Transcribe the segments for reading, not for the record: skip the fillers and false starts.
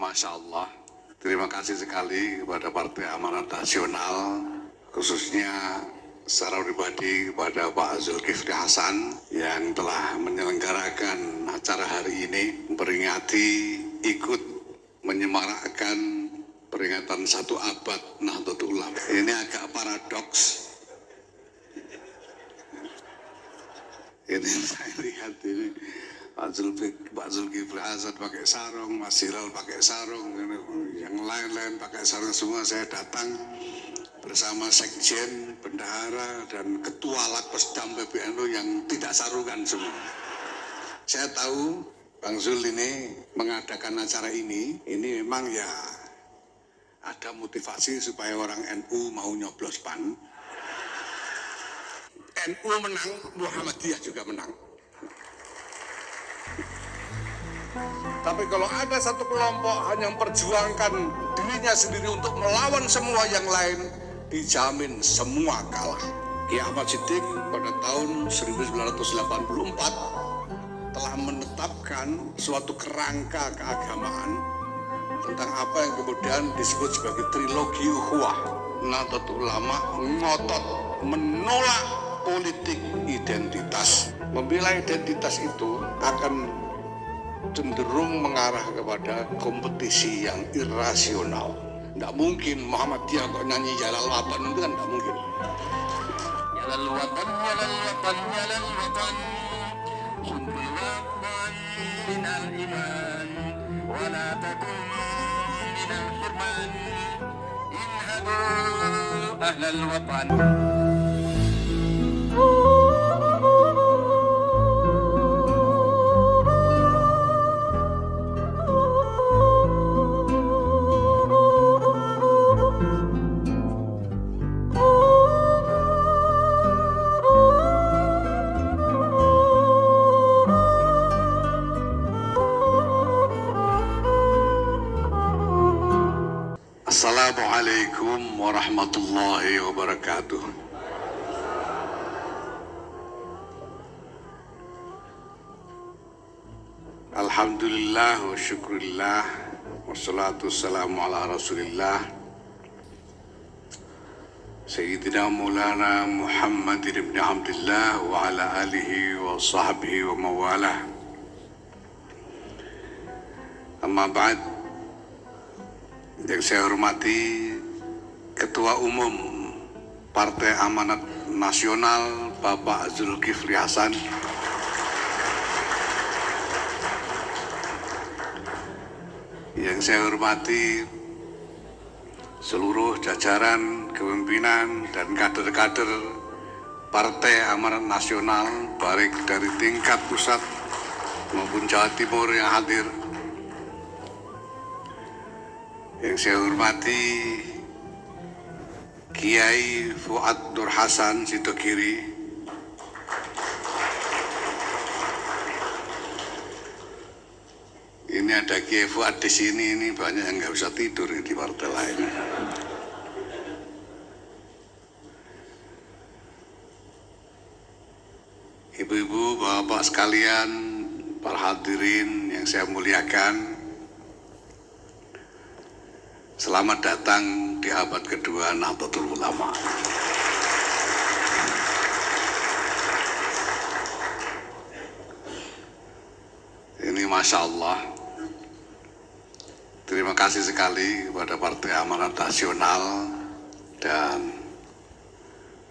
Masya Allah, terima kasih sekali kepada Partai Amanat Nasional, khususnya secara pribadi kepada Pak Zulkifli Hasan yang telah menyelenggarakan acara hari ini, memperingati, ikut menyemarakkan peringatan 1 abad Nahdlatul Ulama. Ini agak paradoks. Ini saya lihat ini Pak Zulkifli Hasan pakai sarung, Mas Hilal pakai sarung, yang lain-lain pakai sarung semua. Saya datang bersama Sekjen, Bendahara, dan Ketua Lakpesdam PBNU yang tidak sarungan semua. Saya tahu Bang Zul ini mengadakan acara ini memang ya ada motivasi supaya orang NU mau nyoblos PAN. NU menang, Muhammadiyah juga menang. Tapi kalau ada satu kelompok hanya memperjuangkan dirinya sendiri untuk melawan semua yang lain, dijamin semua kalah. Kiai Ahmad Siddiq pada tahun 1984 telah menetapkan suatu kerangka keagamaan tentang apa yang kemudian disebut sebagai trilogi ukhuwah. Nahdlatul Ulama ngotot menolak politik identitas. Membela identitas itu akan cenderung mengarah kepada kompetisi yang irasional. Tidak mungkin Muhammadiyah kok nyanyi Jalal Watan, itu kan tidak mungkin. Jalal Watan, Jalal Watan, Jalal Watan, Hubbul Watan minal iman, wa la takun minal firman, inhadu ahlal watan. Assalamualaikum warahmatullahi wabarakatuh. Alhamdulillah wa syukurillah wassalatu wassalamu ala rasulillah Sayyidina Maulana Muhammad ibn Abdullah wa ala alihi wa sahbihi wa mawalah. Amma ba'd. Yang saya hormati Ketua Umum Partai Amanat Nasional Bapak Zulkifli Hasan, yang saya hormati seluruh jajaran kepemimpinan dan kader-kader Partai Amanat Nasional, baik dari tingkat pusat maupun Jawa Timur yang hadir. Yang saya hormati Kiai Fuad Nur Hasan Sidogiri, ini ada Kiai Fuad di sini, ini banyak yang nggak bisa tidur di partai lain. Ibu-ibu, bapak sekalian, para hadirin yang saya muliakan, selamat datang di abad kedua Nahdlatul Ulama. Ini Masya Allah, terima kasih sekali kepada Partai Amanat Nasional dan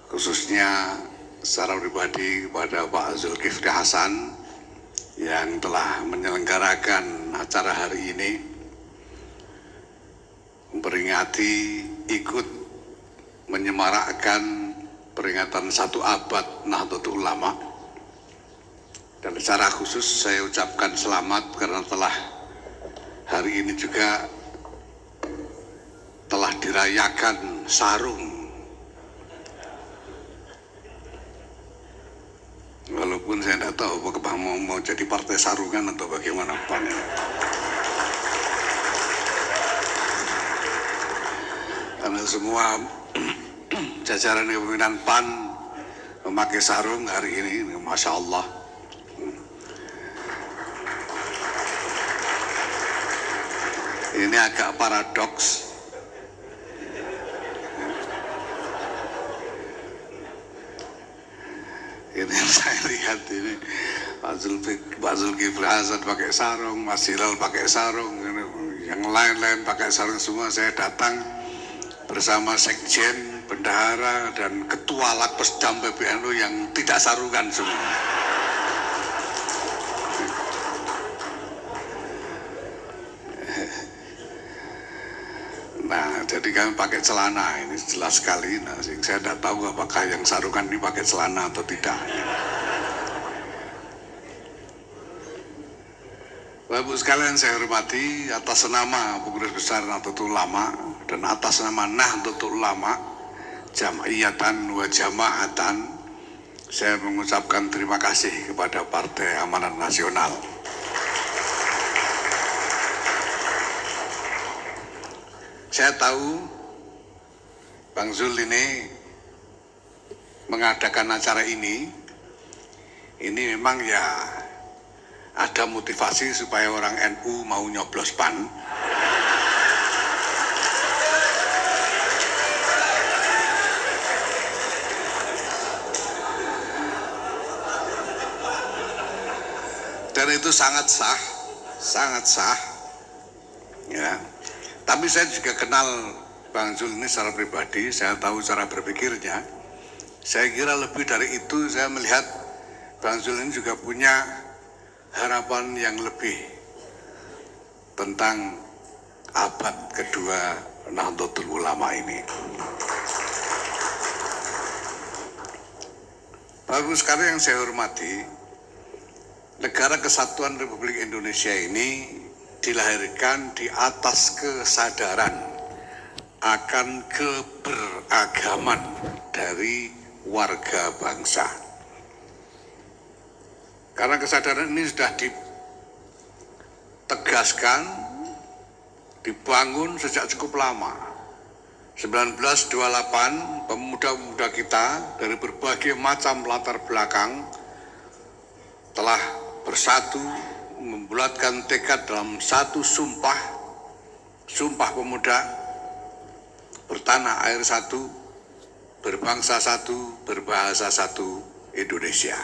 khususnya secara pribadi kepada Pak Zulkifli Hasan yang telah menyelenggarakan acara hari ini, memperingati, ikut menyemarakkan peringatan 1 abad Nahdlatul Ulama. Dan secara khusus saya ucapkan selamat karena hari ini juga telah dirayakan sarung. Walaupun saya tidak tahu apakah mau jadi partai sarungan atau bagaimana PAN. Karena semua jajaran kepemimpinan PAN memakai sarung hari ini, Masya Allah. Ini agak paradoks. Ini saya lihat ini Pak Zulkifli Hasan pakai sarung, Mas Hilal pakai sarung, yang lain-lain pakai sarung semua. Saya datang bersama Sekjen, Bendahara, dan Ketua Lakpesdam PBNU yang tidak sarungan semua. Nah, jadi kami pakai celana, ini jelas sekali. Nah, saya tidak tahu apakah yang sarungan ini pakai celana atau tidak. Bapak Ibu sekalian saya hormati, atas nama Pengurus Besar Nahdlatul Ulama dan atas nama Nahdlatul Ulama Jam'iyatan wa Jama'atan, saya mengucapkan terima kasih kepada Partai Amanat Nasional. Saya tahu Bang Zul ini mengadakan acara ini memang ya ada motivasi supaya orang NU mau nyoblos PAN. Dan itu sangat sah, ya. Tapi saya juga kenal Bang Zul ini secara pribadi, saya tahu cara berpikirnya. Saya kira lebih dari itu, saya melihat Bang Zul ini juga punya harapan yang lebih tentang abad kedua Nahdlatul Ulama ini. Bapak Ibu sekalian yang saya hormati, Negara Kesatuan Republik Indonesia ini dilahirkan di atas kesadaran akan keberagaman dari warga bangsa. Karena kesadaran ini sudah ditegaskan, dibangun sejak cukup lama. 1928, pemuda-pemuda kita dari berbagai macam latar belakang telah bersatu membulatkan tekad dalam satu sumpah pemuda, bertanah air satu, berbangsa satu, berbahasa satu, Indonesia.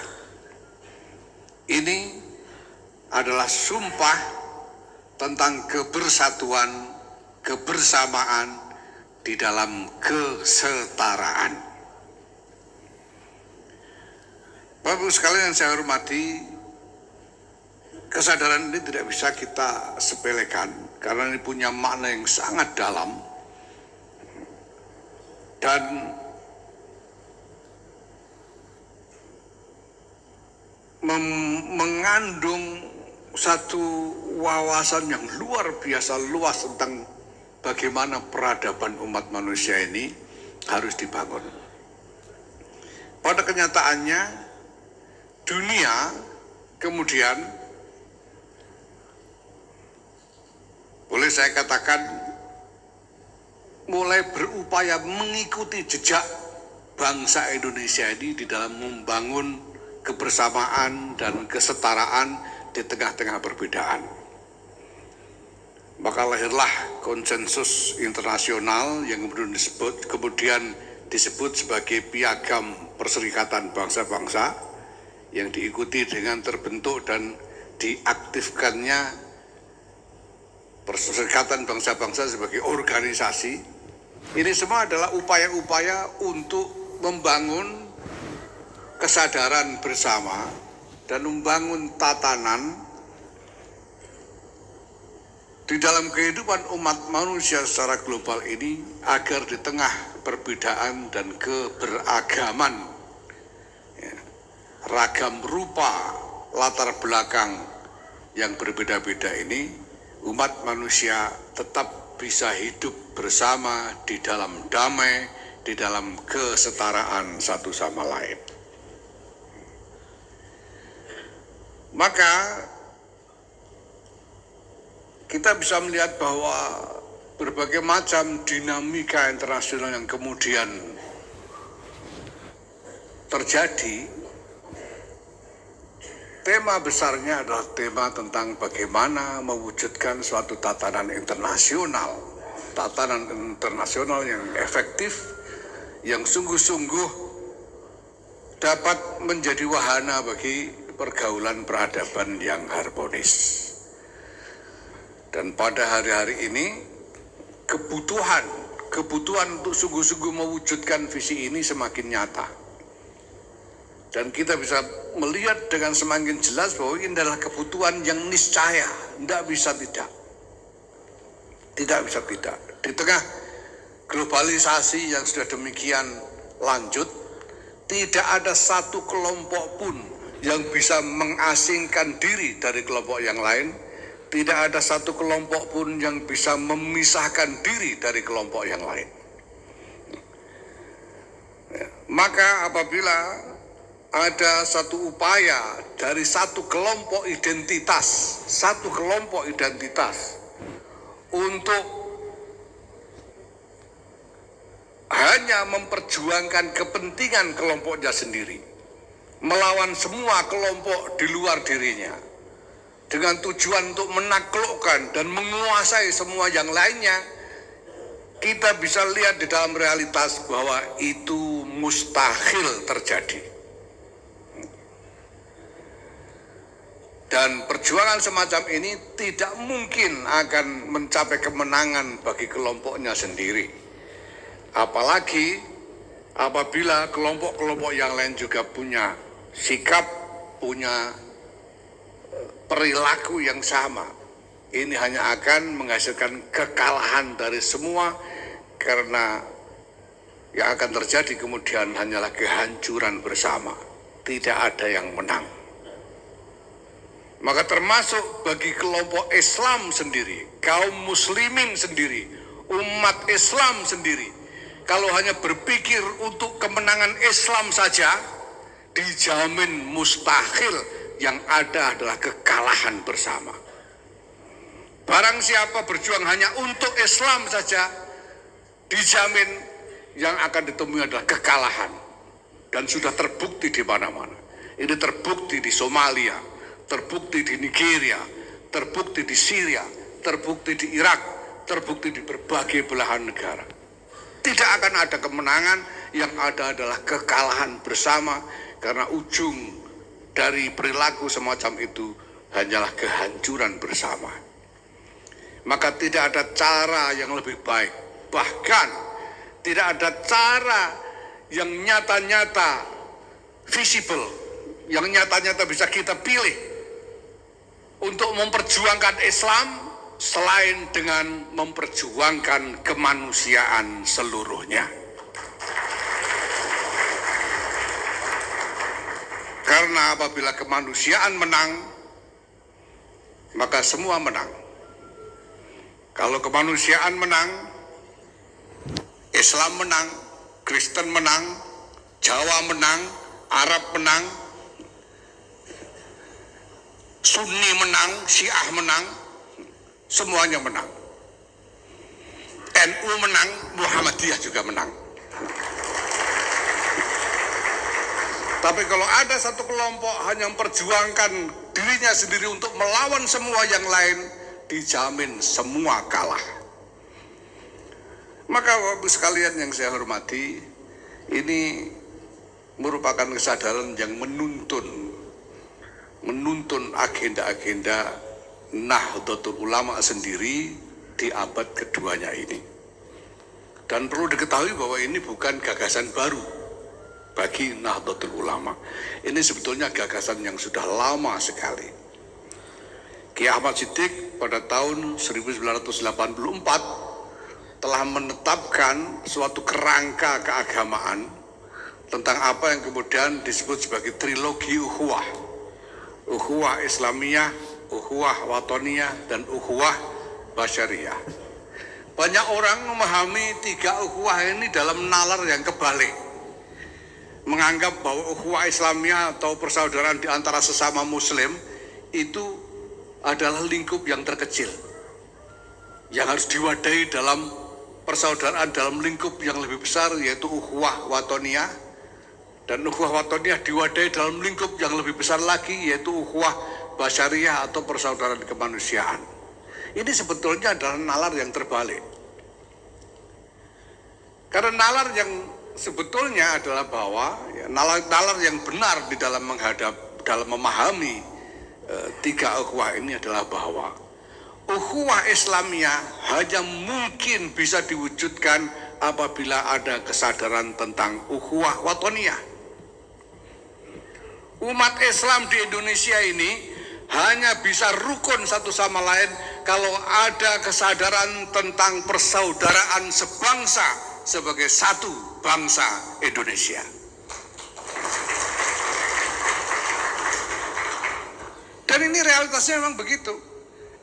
Ini adalah sumpah tentang kebersatuan, kebersamaan di dalam kesetaraan. Bapak Ibu sekalian yang saya hormati, kesadaran ini tidak bisa kita sepelekan karena ini punya makna yang sangat dalam dan mengandung satu wawasan yang luar biasa luas tentang bagaimana peradaban umat manusia ini harus dibangun. Pada kenyataannya, dunia kemudian boleh saya katakan mulai berupaya mengikuti jejak bangsa Indonesia ini di dalam membangun kebersamaan dan kesetaraan di tengah-tengah perbedaan. Maka lahirlah konsensus internasional yang kemudian disebut sebagai Piagam Perserikatan Bangsa-Bangsa yang diikuti dengan terbentuk dan diaktifkannya Perserikatan Bangsa-Bangsa sebagai organisasi. Ini semua adalah upaya-upaya untuk membangun kesadaran bersama dan membangun tatanan di dalam kehidupan umat manusia secara global ini agar di tengah perbedaan dan keberagaman, ragam rupa latar belakang yang berbeda-beda ini, umat manusia tetap bisa hidup bersama di dalam damai, di dalam kesetaraan satu sama lain. Maka kita bisa melihat bahwa berbagai macam dinamika internasional yang kemudian terjadi tema besarnya adalah tema tentang bagaimana mewujudkan suatu tatanan internasional yang efektif, yang sungguh-sungguh dapat menjadi wahana bagi pergaulan peradaban yang harmonis. Dan pada hari-hari ini kebutuhan untuk sungguh-sungguh mewujudkan visi ini semakin nyata. Dan kita bisa melihat dengan semakin jelas bahwa ini adalah kebutuhan yang niscaya, tidak bisa tidak. Tidak bisa tidak. Di tengah globalisasi yang sudah demikian lanjut, tidak ada satu kelompok pun yang bisa mengasingkan diri dari kelompok yang lain. Tidak ada satu kelompok pun yang bisa memisahkan diri dari kelompok yang lain. Maka apabila ada satu upaya dari satu kelompok identitas untuk hanya memperjuangkan kepentingan kelompoknya sendiri, melawan semua kelompok di luar dirinya, dengan tujuan untuk menaklukkan dan menguasai semua yang lainnya, kita bisa lihat di dalam realitas bahwa itu mustahil terjadi. Dan perjuangan semacam ini tidak mungkin akan mencapai kemenangan bagi kelompoknya sendiri. Apalagi apabila kelompok-kelompok yang lain juga punya sikap, punya perilaku yang sama. Ini hanya akan menghasilkan kekalahan dari semua, karena yang akan terjadi kemudian hanyalah kehancuran bersama. Tidak ada yang menang. Maka termasuk bagi kelompok Islam sendiri, kaum muslimin sendiri, umat Islam sendiri, kalau hanya berpikir untuk kemenangan Islam saja, dijamin mustahil, yang ada adalah kekalahan bersama. Barang siapa berjuang hanya untuk Islam saja, dijamin yang akan ditemui adalah kekalahan. Dan sudah terbukti di mana-mana. Ini terbukti di Somalia, terbukti di Nigeria, terbukti di Syria, terbukti di Irak, terbukti di berbagai belahan negara. Tidak akan ada kemenangan, yang ada adalah kekalahan bersama, karena ujung dari perilaku semacam itu hanyalah kehancuran bersama. Maka tidak ada cara yang lebih baik, bahkan tidak ada cara yang nyata-nyata visible, yang nyata-nyata bisa kita pilih untuk memperjuangkan Islam selain dengan memperjuangkan kemanusiaan seluruhnya. Karena apabila kemanusiaan menang, maka semua menang. Kalau kemanusiaan menang, Islam menang, Kristen menang, Jawa menang, Arab menang, Sunni menang, Syiah menang, semuanya menang. NU menang, Muhammadiyah juga menang. Tapi kalau ada satu kelompok hanya memperjuangkan dirinya sendiri untuk melawan semua yang lain, dijamin semua kalah. Maka Bapak sekalian yang saya hormati, ini merupakan kesadaran yang menuntun agenda-agenda Nahdlatul Ulama sendiri di abad keduanya ini. Dan perlu diketahui bahwa ini bukan gagasan baru bagi Nahdlatul Ulama. Ini sebetulnya gagasan yang sudah lama sekali. Kiai Ahmad Siddiq pada tahun 1984 telah menetapkan suatu kerangka keagamaan tentang apa yang kemudian disebut sebagai trilogi ukhuwah. Ukhuwah Islamiyah, ukhuwah Watoniyah, dan ukhuwah Basyariyah. Banyak orang memahami tiga ukhuwah ini dalam nalar yang kebalik. Menganggap bahwa ukhuwah Islamiyah atau persaudaraan di antara sesama muslim itu adalah lingkup yang terkecil, yang harus diwadahi dalam persaudaraan dalam lingkup yang lebih besar, yaitu ukhuwah Watoniyah. Dan ukhuwah watoniyah diwadahi dalam lingkup yang lebih besar lagi, yaitu ukhuwah basyariah atau persaudaraan kemanusiaan. Ini sebetulnya adalah nalar yang terbalik. Karena nalar yang sebetulnya adalah bahwa nalar yang benar di dalam memahami tiga ukhuwah ini adalah bahwa ukhuwah Islamiyah hanya mungkin bisa diwujudkan apabila ada kesadaran tentang ukhuwah watoniyah. Umat Islam di Indonesia ini hanya bisa rukun satu sama lain kalau ada kesadaran tentang persaudaraan sebangsa sebagai satu bangsa Indonesia. Dan ini realitasnya memang begitu.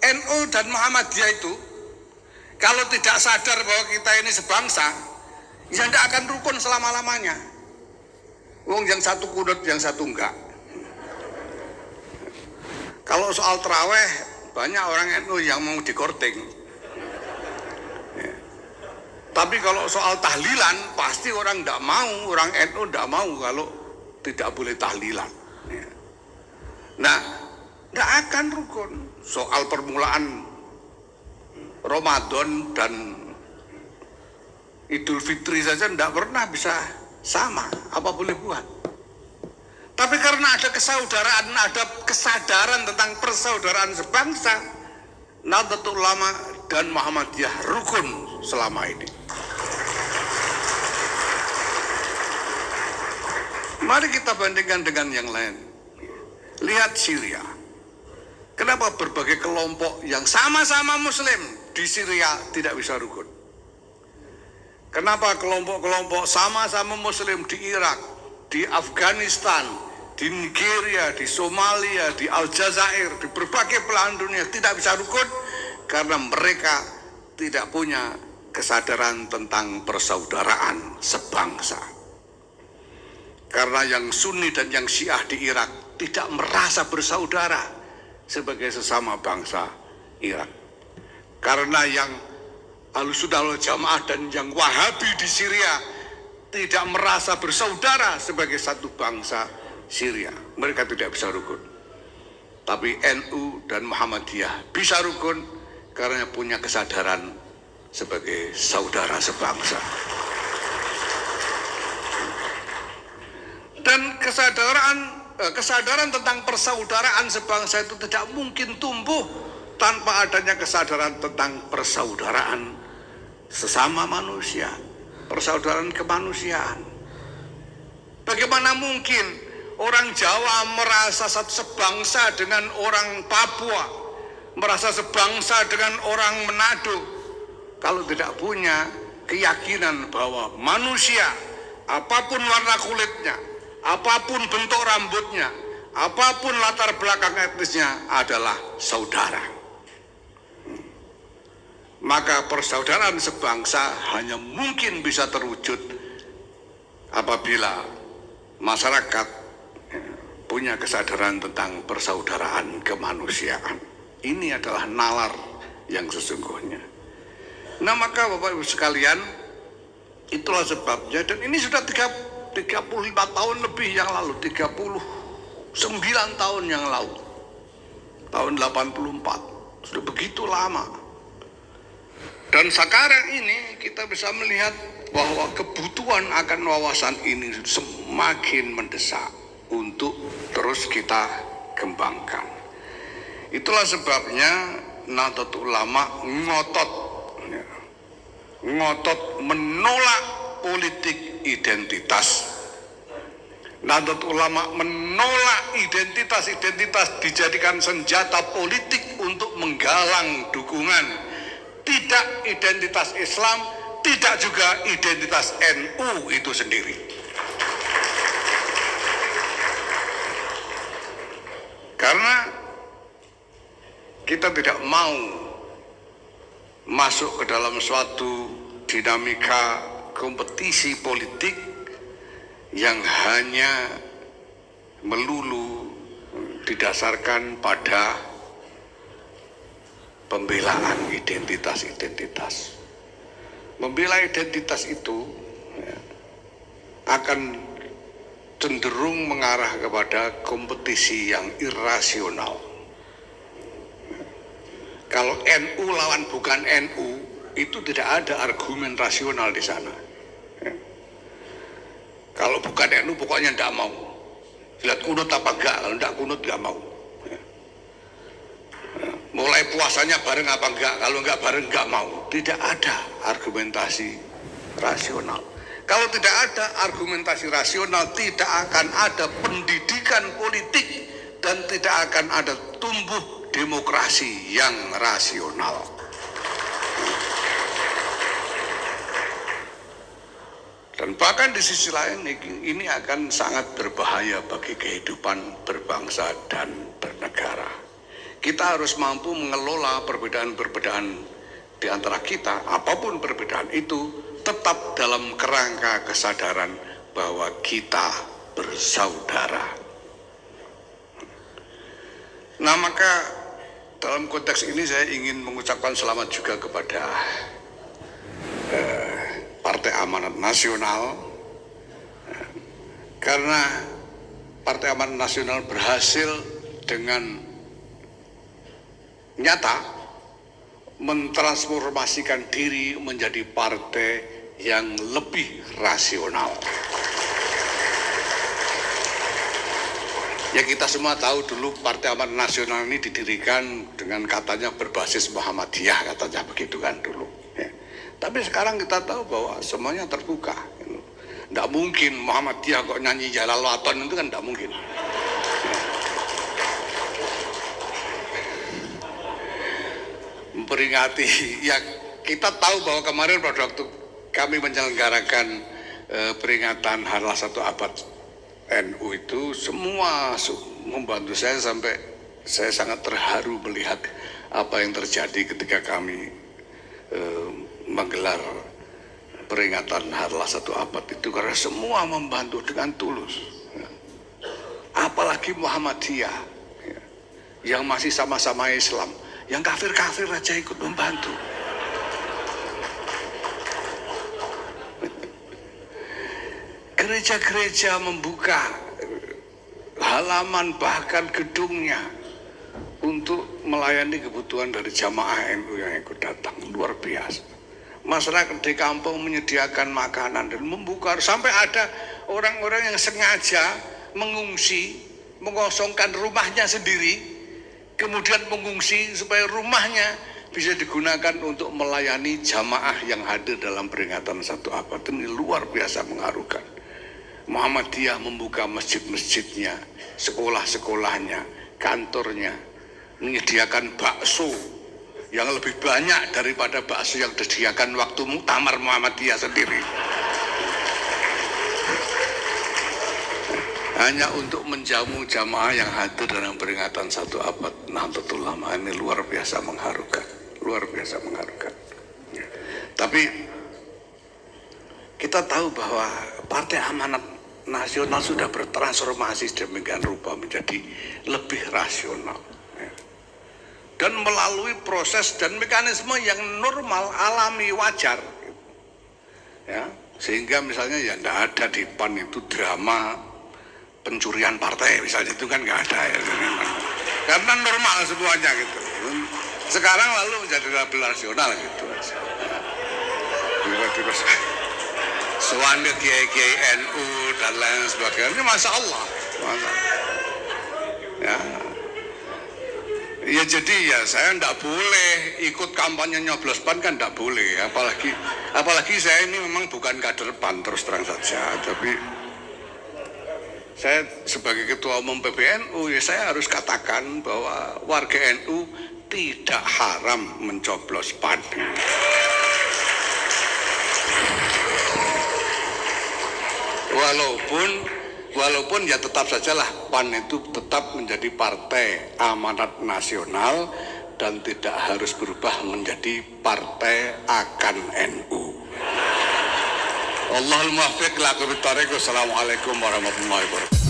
NU dan Muhammadiyah itu kalau tidak sadar bahwa kita ini sebangsa, ya tidak akan rukun selama-lamanya. Wong yang satu kunut, yang satu enggak. Kalau soal terawih, banyak orang NU yang mau dikorting. Ya. Tapi kalau soal tahlilan, pasti orang enggak mau, orang NU enggak mau kalau tidak boleh tahlilan. Ya. Nah, enggak akan rukun. Soal permulaan Ramadan dan Idul Fitri saja enggak pernah bisa sama, apa boleh buat. Tapi karena ada kesaudaraan, ada kesadaran tentang persaudaraan sebangsa, Nahdlatul Ulama dan Muhammadiyah rukun selama ini. Mari kita bandingkan dengan yang lain. Lihat Syria. Kenapa berbagai kelompok yang sama-sama Muslim di Syria tidak bisa rukun? Kenapa kelompok-kelompok sama-sama Muslim di Irak, di Afghanistan, di Nigeria, di Somalia, di Aljazair, di berbagai belahan dunia tidak bisa rukun? Karena mereka tidak punya kesadaran tentang persaudaraan sebangsa. Karena yang Sunni dan yang Syiah di Irak tidak merasa bersaudara sebagai sesama bangsa Irak. Karena yang Ahlussunnah wal Jamaah dan yang Wahabi di Syria tidak merasa bersaudara sebagai satu bangsa Syria. Mereka tidak bisa rukun. Tapi NU dan Muhammadiyah bisa rukun karena punya kesadaran sebagai saudara sebangsa. Dan kesadaran tentang persaudaraan sebangsa itu tidak mungkin tumbuh tanpa adanya kesadaran tentang persaudaraan sesama manusia, persaudaraan kemanusiaan. Bagaimana mungkin orang Jawa merasa sebangsa dengan orang Papua, merasa sebangsa dengan orang Manado, kalau tidak punya keyakinan bahwa manusia, apapun warna kulitnya, apapun bentuk rambutnya, apapun latar belakang etnisnya adalah saudara. Maka persaudaraan sebangsa hanya mungkin bisa terwujud apabila masyarakat punya kesadaran tentang persaudaraan kemanusiaan. Ini adalah nalar yang sesungguhnya. Nah, maka Bapak Ibu sekalian, itulah sebabnya, dan ini sudah 35 tahun lebih yang lalu, 39 tahun yang lalu, tahun 84, sudah begitu lama. Dan sekarang ini kita bisa melihat bahwa kebutuhan akan wawasan ini semakin mendesak untuk terus kita kembangkan. Itulah sebabnya Nahdlatul Ulama ngotot menolak politik identitas. Nahdlatul Ulama menolak identitas dijadikan senjata politik untuk menggalang dukungan. Tidak identitas Islam, tidak juga identitas NU itu sendiri. Karena kita tidak mau masuk ke dalam suatu dinamika kompetisi politik yang hanya melulu didasarkan pada pembelaan identitas. Membela identitas itu akan cenderung mengarah kepada kompetisi yang irasional. Kalau NU lawan bukan NU, itu tidak ada argumen rasional di sana. Kalau bukan NU pokoknya tidak mau. Lihat kunut apa enggak, kalau tidak kunut enggak mau. Mulai puasanya bareng apa enggak, kalau enggak bareng enggak mau. Tidak ada argumentasi rasional. Kalau tidak ada argumentasi rasional, tidak akan ada pendidikan politik dan tidak akan ada tumbuh demokrasi yang rasional. Dan bahkan di sisi lain ini akan sangat berbahaya bagi kehidupan berbangsa dan bernegara. Kita harus mampu mengelola perbedaan-perbedaan di antara kita, apapun perbedaan itu, tetap dalam kerangka kesadaran bahwa kita bersaudara. Nah, maka dalam konteks ini saya ingin mengucapkan selamat juga kepada Partai Amanat Nasional, karena Partai Amanat Nasional berhasil dengan nyata mentransformasikan diri menjadi partai yang lebih rasional. Ya, kita semua tahu dulu Partai Amanat Nasional ini didirikan dengan katanya berbasis Muhammadiyah, katanya begitu kan dulu. Ya. Tapi sekarang kita tahu bahwa semuanya terbuka. Tidak mungkin Muhammadiyah kok nyanyi Jalalaton, itu kan tidak mungkin. Memperingati, ya kita tahu bahwa kemarin pada waktu kami menyelenggarakan peringatan Harlah 1 Abad NU itu, semua membantu saya sampai saya sangat terharu melihat apa yang terjadi ketika kami menggelar peringatan Harlah 1 Abad itu, karena semua membantu dengan tulus. Apalagi Muhammadiyah yang masih sama-sama Islam, yang kafir-kafir aja ikut membantu. Gereja-gereja membuka halaman bahkan gedungnya untuk melayani kebutuhan dari jamaah NU yang ikut datang. Luar biasa. Masyarakat di kampung menyediakan makanan dan membuka, sampai ada orang-orang yang sengaja mengungsi, mengosongkan rumahnya sendiri, kemudian mengungsi supaya rumahnya bisa digunakan untuk melayani jamaah yang hadir dalam peringatan 1 Abad. Ini luar biasa mengharukan. Muhammadiyah membuka masjid-masjidnya, sekolah-sekolahnya, kantornya, menyediakan bakso yang lebih banyak daripada bakso yang disediakan waktu muktamar Muhammadiyah sendiri. Hanya untuk menjamu jamaah yang hadir dalam peringatan 1 Abad Nahdlatul Ulama. Ini luar biasa mengharukan, luar biasa mengharukan. Tapi kita tahu bahwa Partai Amanat Nasional sudah bertransformasi sedemikian rupa menjadi lebih rasional, dan melalui proses dan mekanisme yang normal, alami, wajar, ya, sehingga misalnya ya tidak ada di PAN itu drama pencurian partai misalnya, itu kan nggak ada ya, karena normal semuanya gitu. Sekarang lalu menjadi lebih rasional gitu. Soalnya kiai-kiai NU dan lain sebagainya, masya Allah. Ya. Ya jadi ya saya tidak boleh ikut kampanye nyoblos PAN, kan tidak boleh. Apalagi saya ini memang bukan kader PAN, terus terang saja. Tapi saya sebagai ketua umum PBNU, ya saya harus katakan bahwa warga NU tidak haram mencoblos PAN. Walaupun ya tetap sajalah PAN itu tetap menjadi Partai Amanat Nasional dan tidak harus berubah menjadi partai akan NU. Allahul muwaffiq. Assalamualaikum warahmatullahi wabarakatuh.